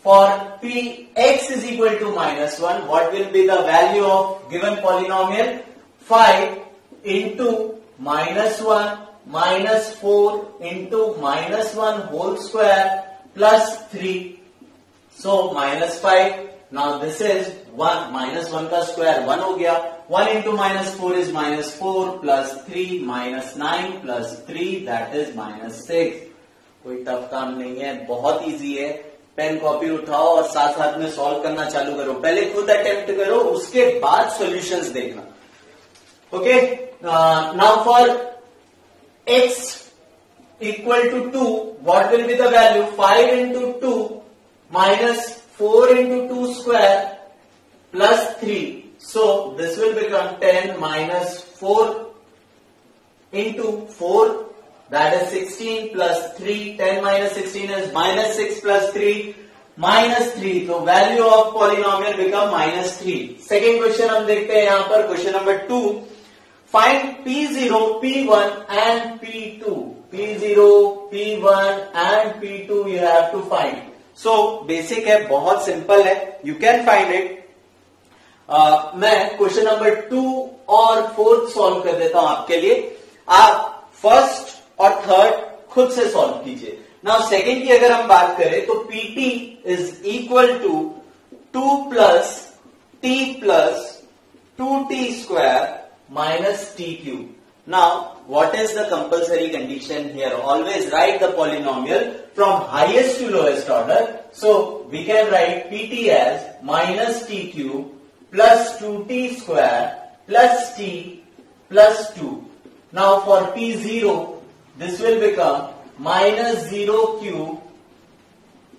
for px is equal to -1, what will be the value of given polynomial? 5 into -1 minus 4 into -1 whole square plus 3. So -5. Now this is 1, -1 का square 1 हो गया। 1 into -4 is -4 plus 3 -9 plus 3 that is -6। कोई tough काम नहीं है, बहुत easy है। Pen copy उठाओ और साथ साथ में सॉल्व करना चालू करो। पहले खुद अटेम्प्ट करो, उसके बाद सॉल्यूशंस देखना। Okay, now for x equal to 2, what will be the value? 5 into 2 minus 4 into 2 square plus 3. So this will become 10 minus 4 into 4, that is 16 plus 3. 10 minus 16 is minus 6 plus 3 minus 3. तो value of polynomial become -3. Second question हम देखते हैं यहाँ पर, question number 2। Find P0, P1 and P2. P0, P1 and P2 you have to find. So basic है, बहुत simple है, you can find it। मैं क्वेश्चन नंबर 2 और 4 सॉल्व कर देता हूं आपके लिए। आप फर्स्ट और थर्ड खुद से सॉल्व कीजिए। नाउ सेकेंड की अगर हम बात करें तो PT is equal to 2 plus T plus 2T square minus T cube. Now, what is the compulsory condition here? Always write the polynomial from highest to lowest order. So, we can write pt as minus t cube plus 2t square plus t plus 2. Now, for p0, this will become minus 0 cube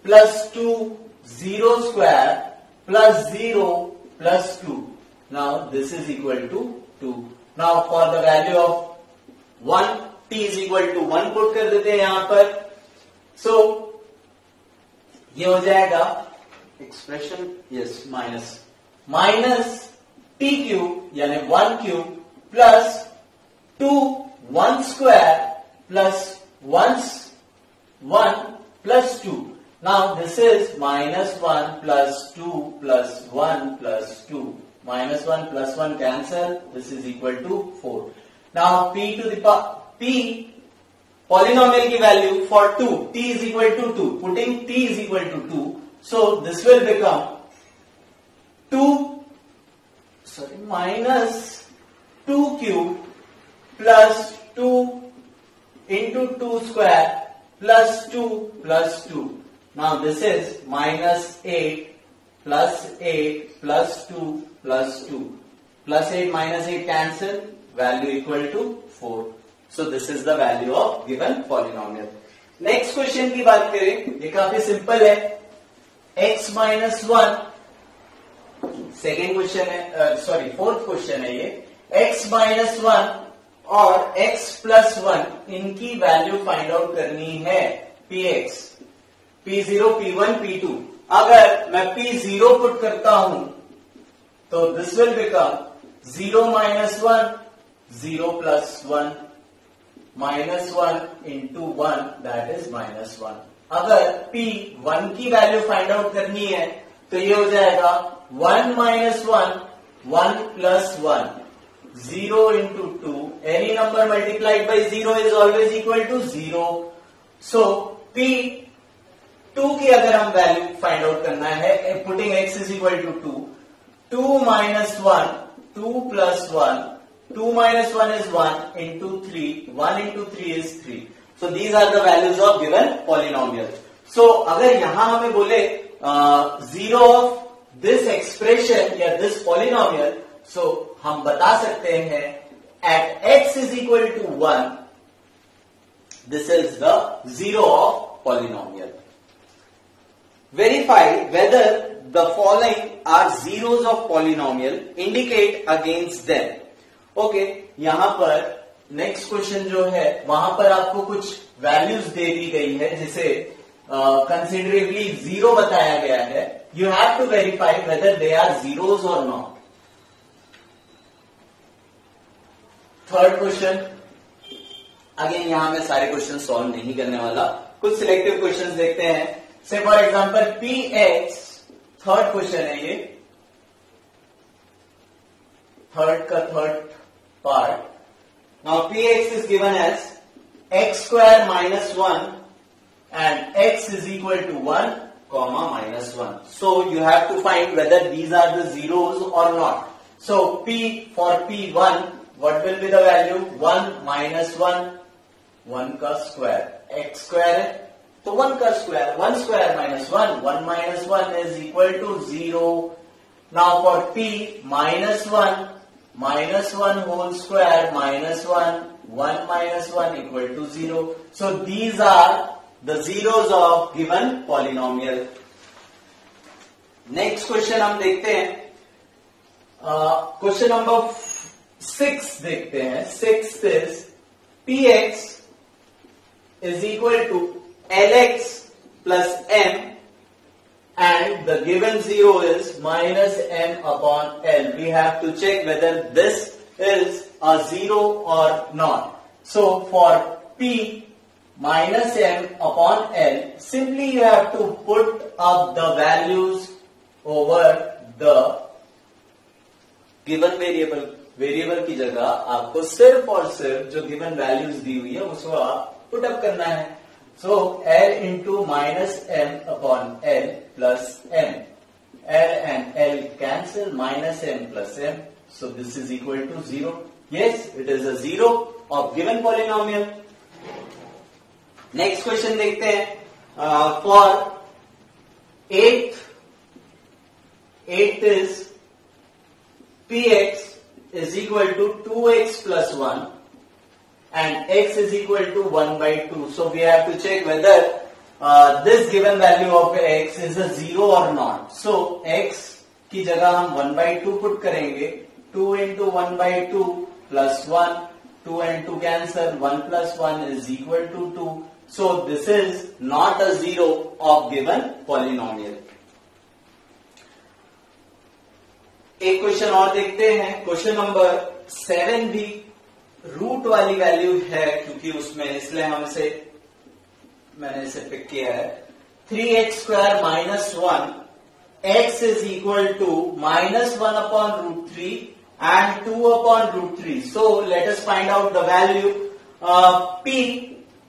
plus 2 0 square plus 0 plus 2. Now, this is equal to 2. Now for the value of 1, t is equal to 1 put कर देते हैं यहां पर. So ये हो जाएगा expression minus t cube यानी 1 cube plus 2 1 square plus 1 plus 2. Now this is minus 1 plus 2 plus 1 plus 2. Minus 1 plus 1 cancel. This is equal to 4. Now p to the p polynomial की value for 2. T is equal to 2. Putting t is equal to 2. So this will become minus 2 cube plus 2 into 2 square plus 2 plus 2. Now this is minus 8 plus 8 plus 2 plus 2. Plus 8 minus 8 cancel, value equal to 4. So this is the value of given polynomial. Next question की बात करें, ये काफी simple है. x minus 1, second question है, fourth question है ये. x minus 1 और x plus 1 इनकी वैल्यू फाइंड आउट करनी है. px, p0, p1, p2. अगर मैं p0 पुट करता हूं तो this will become 0 minus 1, 0 plus 1, minus 1 into 1, that is minus 1. अगर p1 की वैल्यू फाइंड आउट करनी है तो ये हो जाएगा 1 minus 1, 1 plus 1, 0 into 2. Any number multiplied by 0 is always equal to 0. So p2 की अगर हम वैल्यू फाइंड आउट करना है, putting x is equal to 2. 2 minus 1, 2 plus 1, 2 minus 1 is 1 into 3, 1 into 3 is 3. So these are the values of given polynomial. So अगर यहां हमें बोले zero of this expression या this polynomial, so हम बता सकते हैं at x is equal to 1, this is the zero of polynomial. Verify whether the following are zeros of polynomial, indicate against them. Okay, यहां पर नेक्स्ट क्वेश्चन जो है वहां पर आपको कुछ वैल्यूज दे दी गई है जिसे कंसिडरेबली जीरो बताया गया है. You have to verify whether they are zeros और नॉट. थर्ड क्वेश्चन, अगेन यहां मैं सारे क्वेश्चन सॉल्व नहीं करने वाला, कुछ सिलेक्टिव क्वेश्चन देखते हैं. से for example px, third question है ये, थर्ड का third part. Now px is given as x square minus 1 and x is equal to 1 comma minus 1. So you have to find whether these are the zeros or not. So for p1, what will be the value? 1 minus 1, 1 का square, x square है तो 1 का square, 1 square minus 1, 1 minus 1 is equal to 0. Now for p minus 1, minus 1 whole square minus 1, 1 minus 1 equal to 0. So these are the zeros of given polynomial. Next question हम देखते हैं, question number 6 देखते हैं. 6 is px is equal to lx plus m and the given zero is minus m upon l. We have to check whether this is a zero or not. So for p minus m upon l, simply you have to put up the values over the given variable. Variable की जगह आपको सिर्फ और सिर्फ जो given values दी हुई है उसको आप पुट अप करना है. So L into minus m upon L plus m. L and L cancel, minus m plus m. So this is equal to 0. Yes, it is a 0. Of given polynomial. Next question देखते हैं। For 8 is px is equal to 2x plus 1 and x is equal to 1 by 2. So we have to check whether this given value of x is a 0 or not. So x की जगह हम 1 by 2 put करेंगे। 2 into 1 by 2 plus 1, 2 and 2 cancel, 1 plus 1 is equal to 2. So this is not a 0 of given polynomial. एक question और देखते हैं। Question number 7 भी root वाली वैल्यू है, क्योंकि उसमें इसलिए मैंने इसे पिक किया है। 3x² minus 1 x is equal to minus 1 upon root 3 and 2 upon root 3. So let us find out the value p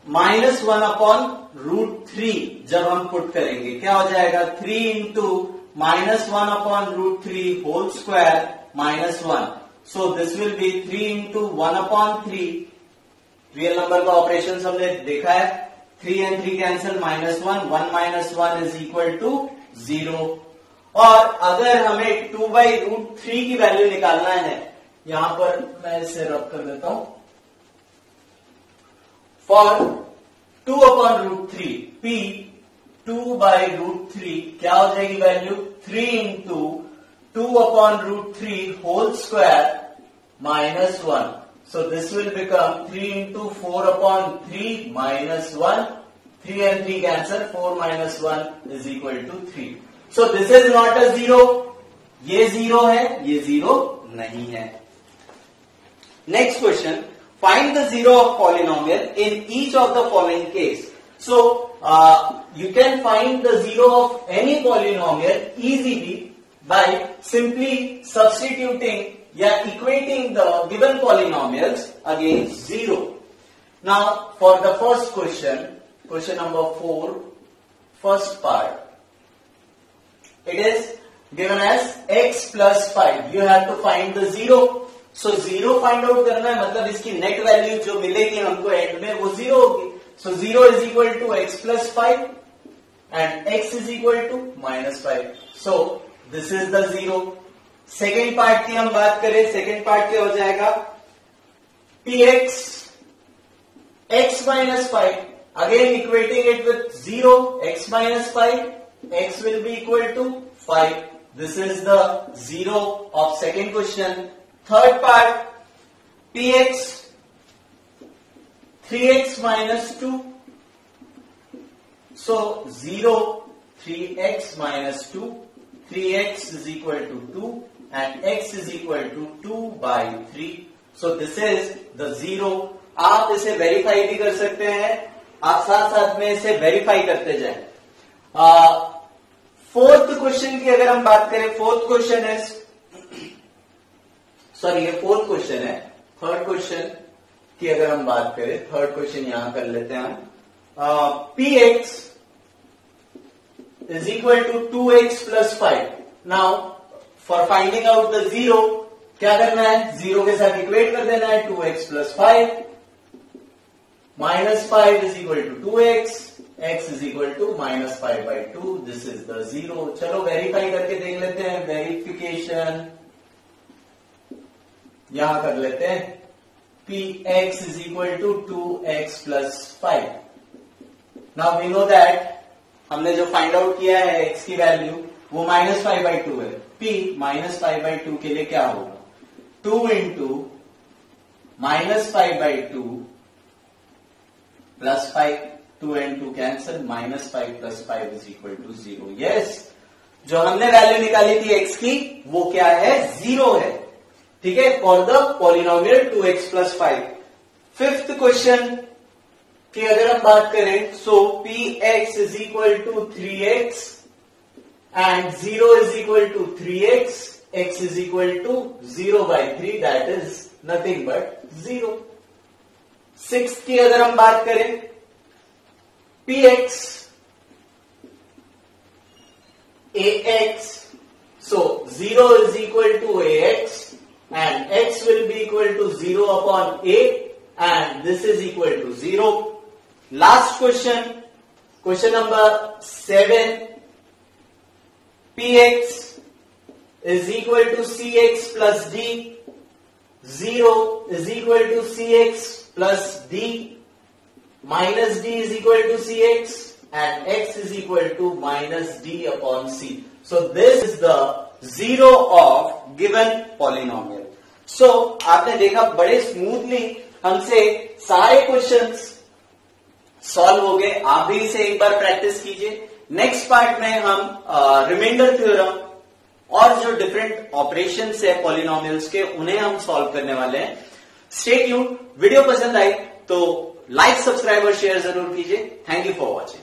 minus 1 upon root 3 जब हम पुट करेंगे क्या हो जाएगा? 3 into minus 1 upon root 3 whole square minus 1. So this will be 3 into 1 upon 3. Real number का operation हमने देखा है। 3 and 3 cancel, minus 1, 1 minus 1 is equal to 0. और अगर हमें 2 by root 3 की वैल्यू निकालना है, यहां पर मैं इसे रब कर देता हूं। For 2 upon root 3 p 2 by root 3 क्या हो जाएगी value? 3 into 2 upon root 3 whole square minus 1. So this will become 3 into 4 upon 3 minus 1. 3 and 3 cancel, 4 minus 1 is equal to 3. So this is not a 0. ये 0 है, ये 0 नहीं है। Next question. Find the 0 of polynomial in each of the following case. So you can find the 0 of any polynomial easily by simply substituting या equating the given polynomials against 0. Now for the first question, question number 4, first part, it is given as x plus 5. You have to find the 0. So 0 find out करना है, मतलब इसकी net value जो मिलेगी हमको and में वो 0 होगी। So 0 is equal to x plus 5 and x is equal to minus 5. So this is the 0. Second part की हम बात करें, सेकेंड पार्ट क्या हो जाएगा? px x minus 5, again equating it with 0, x minus 5, x will be equal to 5. This is the 0 of second question. Third part, px 3x minus 2. So 0, 3x minus 2, 3x is equal to 2 and x is equal to 2 by 3. So this is the 0. आप इसे verify भी कर सकते हैं, आप साथ साथ में इसे वेरीफाई करते जाएं। फोर्थ क्वेश्चन की अगर हम बात करें, फोर्थ क्वेश्चन है, सॉरी ये फोर्थ क्वेश्चन है। थर्ड क्वेश्चन की अगर हम बात करें, थर्ड क्वेश्चन यहां कर लेते हैं हम। px is equal to 2x plus 5. Now for finding out the 0 क्या करना है? 0 के साथ इक्वेट कर देना है। 2x plus 5 minus 5 is equal to 2x, x is equal to minus 5 by 2. This is the 0. चलो वेरीफाई करके देख लेते हैं। वेरिफिकेशन यहां कर लेते हैं। px is equal to 2x plus 5. Now we know that हमने जो फाइंड आउट किया है x की वैल्यू वो minus 5 by 2 है। p minus 5 by 2 के लिए क्या होगा? 2 into minus 5 by 2 plus 5, 2 and 2 cancel, minus 5 plus 5 is equal to 0. Yes, जो हमने वैल्यू निकाली थी x की वो क्या है? 0 है। ठीक है, for the polynomial 2x plus 5. Fifth question की अगर हम बात करें, सो px is equal to 3x and 0 is equal to 3x, x is equal to 0 by 3, that is nothing but 0. Sixth की अगर हम बात करें, px ax, so 0 is equal to ax and x will be equal to 0 upon a, and this is equal to 0. Last question, question number 7. Px is equal to Cx plus D. 0 is equal to Cx plus D. Minus D is equal to Cx and x is equal to minus D upon C. So this is the zero of given polynomial. So आपने देखा बड़े smoothly हमसे सारे questions solve हो गए. आप भी इसे एक बार प्रैक्टिस कीजिए. नेक्स्ट पार्ट में हम रिमाइंडर थ्योरम और जो डिफरेंट ऑपरेशंस है पॉलिनोमियल्स के उन्हें हम सॉल्व करने वाले हैं. Stay tuned. वीडियो पसंद आई तो लाइक, सब्सक्राइब और शेयर जरूर कीजिए. Thank you for watching.